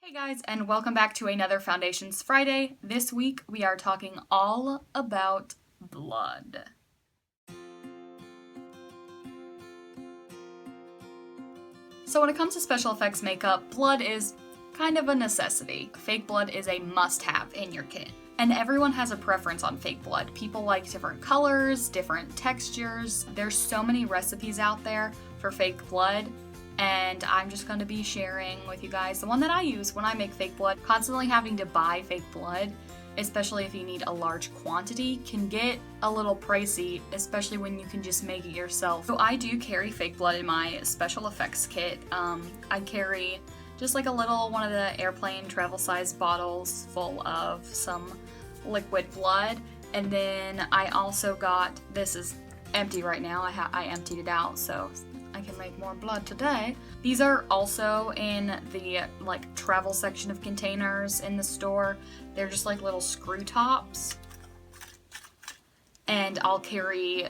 Hey guys, and welcome back to another Foundations Friday. This week we are talking all about blood. So when it comes to special effects makeup, blood is kind of a necessity. Fake blood is a must-have in your kit. And everyone has a preference on fake blood. People like different colors, different textures. There's so many recipes out there for fake blood. And I'm just going to be sharing with you guys the one that I use when I make fake blood. Constantly having to buy fake blood, especially if you need a large quantity, can get a little pricey, especially when you can just make it yourself. So I do carry fake blood in my special effects kit. I carry just like a little one of the airplane travel size bottles full of some liquid blood. And then I also got, this is empty right now, I emptied it out, so I can make more blood today. These are also in the travel section of containers in the store. They're just like little screw tops. And I'll carry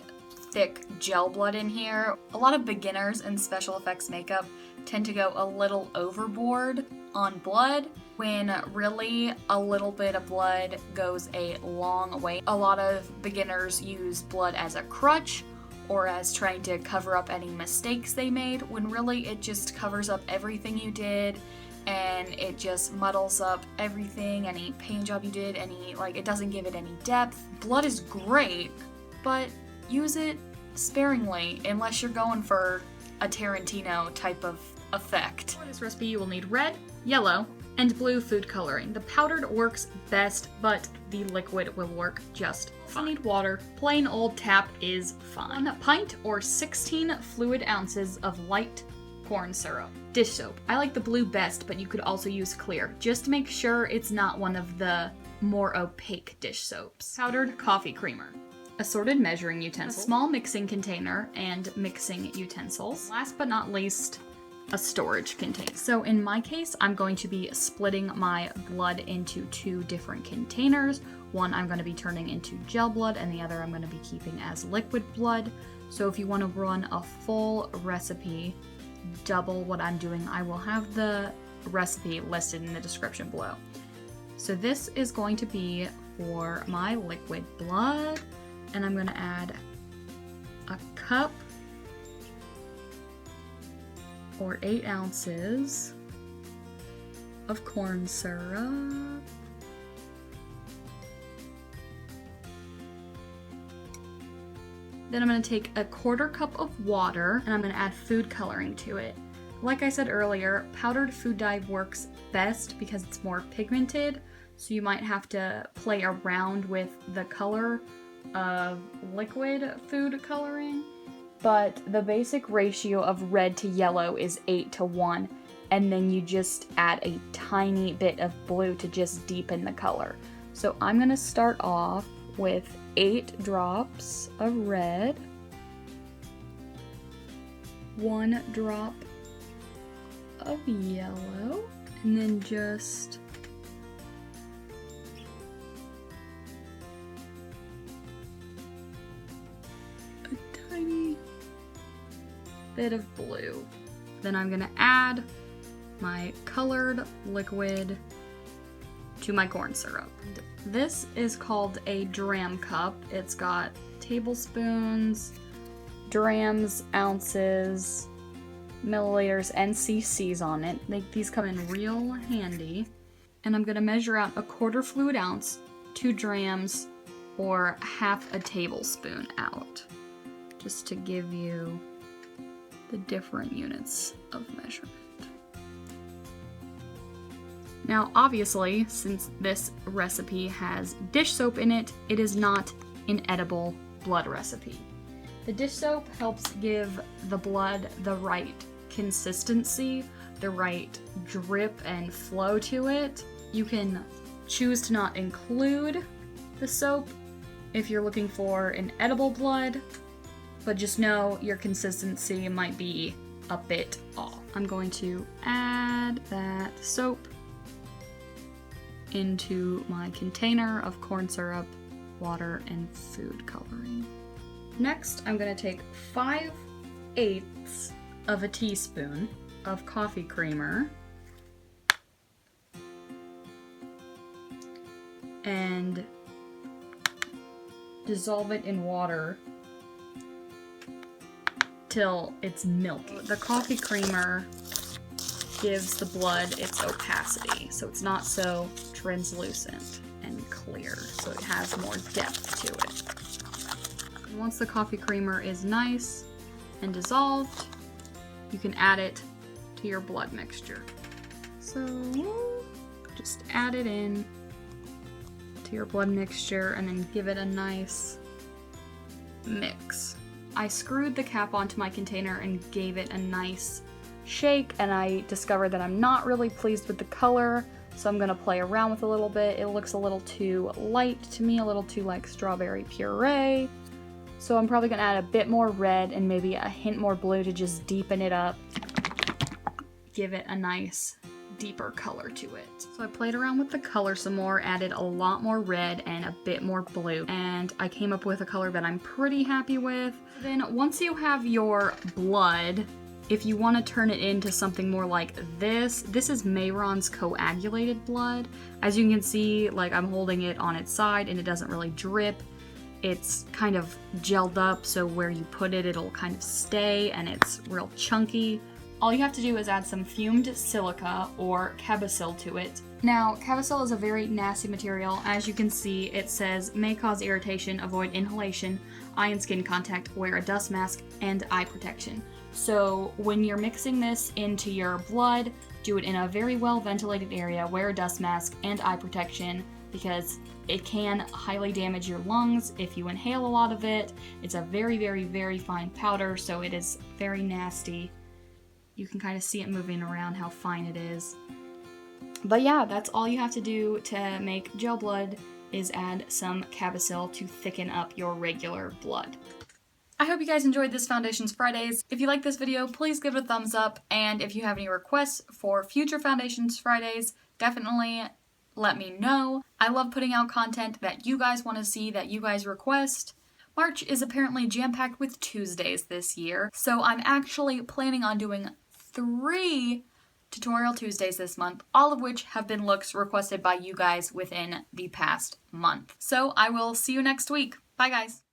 thick gel blood in here. A lot of beginners in special effects makeup tend to go a little overboard on blood when really a little bit of blood goes a long way. A lot of beginners use blood as a crutch or as trying to cover up any mistakes they made, when really it just covers up everything you did and it just muddles up everything, any paint job you did, it doesn't give it any depth. Blood is great, but use it sparingly unless you're going for a Tarantino type of effect. For this recipe you will need red, yellow, and blue food coloring. The powdered works best, but the liquid will work just fine. You need water. Plain old tap is fine. 1 pint or 16 fluid ounces of light corn syrup. Dish soap. I like the blue best, but you could also use clear. Just make sure it's not one of the more opaque dish soaps. Powdered coffee creamer. Assorted measuring utensils. A small mixing container and mixing utensils. Last but not least, a storage container. So in my case, I'm going to be splitting my blood into 2 different containers. One I'm going to be turning into gel blood, and the other I'm going to be keeping as liquid blood. So if you want to run a full recipe, double what I'm doing, I will have the recipe listed in the description below. So this is going to be for my liquid blood, and I'm going to add a cup or 8 ounces of corn syrup. Then I'm going to take a 1/4 cup of water and I'm going to add food coloring to it. Like I said earlier, powdered food dye works best because it's more pigmented, so you might have to play around with the color of liquid food coloring. But the basic ratio of red to yellow is 8:1, and then you just add a tiny bit of blue to just deepen the color. So I'm going to start off with 8 drops of red, 1 drop of yellow, and then just a tiny bit of blue. Then I'm gonna add my colored liquid to my corn syrup. This is called a dram cup. It's got tablespoons, drams, ounces, milliliters, and cc's on it. These come in real handy. And I'm gonna measure out a 1/4 fluid ounce, 2 drams, or half a tablespoon out, just to give you the different units of measurement. Now, obviously, since this recipe has dish soap in it, it is not an edible blood recipe. The dish soap helps give the blood the right consistency, the right drip and flow to it. You can choose to not include the soap if you're looking for an edible blood, but just know your consistency might be a bit off. I'm going to add that soap into my container of corn syrup, water, and food coloring. Next, I'm going to take 5/8 of a teaspoon of coffee creamer and dissolve it in water till it's milky. The coffee creamer gives the blood its opacity, so it's not so translucent and clear, so it has more depth to it. And once the coffee creamer is nice and dissolved, you can add it to your blood mixture. So just add it in to your blood mixture and then give it a nice mix. I screwed the cap onto my container and gave it a nice shake, and I discovered that I'm not really pleased with the color, so I'm gonna play around with it a little bit. It looks a little too light to me, a little too like strawberry puree. So I'm probably gonna add a bit more red and maybe a hint more blue to just deepen it up. Give it a nice deeper color to it. So I played around with the color some more, added a lot more red and a bit more blue, and I came up with a color that I'm pretty happy with. Then once you have your blood, if you want to turn it into something more like this is Mayron's coagulated blood. As you can see, like I'm holding it on its side and it doesn't really drip. It's kind of gelled up, so where you put it, it'll kind of stay, and it's real chunky. All you have to do is add some fumed silica or cabosil to it. Now, caviezel is a very nasty material. As you can see, it says, may cause irritation, avoid inhalation, eye and skin contact, wear a dust mask, and eye protection. So when you're mixing this into your blood, do it in a very well ventilated area, wear a dust mask and eye protection, because it can highly damage your lungs if you inhale a lot of it. It's a very, very, very fine powder, so it is very nasty. You can kind of see it moving around, how fine it is. But yeah, that's all you have to do to make gel blood, is add some cabosil to thicken up your regular blood. I hope you guys enjoyed this Foundations Fridays. If you like this video, please give it a thumbs up, and if you have any requests for future Foundations Fridays, definitely let me know. I love putting out content that you guys want to see, that you guys request. March is apparently jam-packed with Tuesdays this year, so I'm actually planning on doing 3 Tutorial Tuesdays this month, all of which have been looks requested by you guys within the past month. So I will see you next week. Bye guys!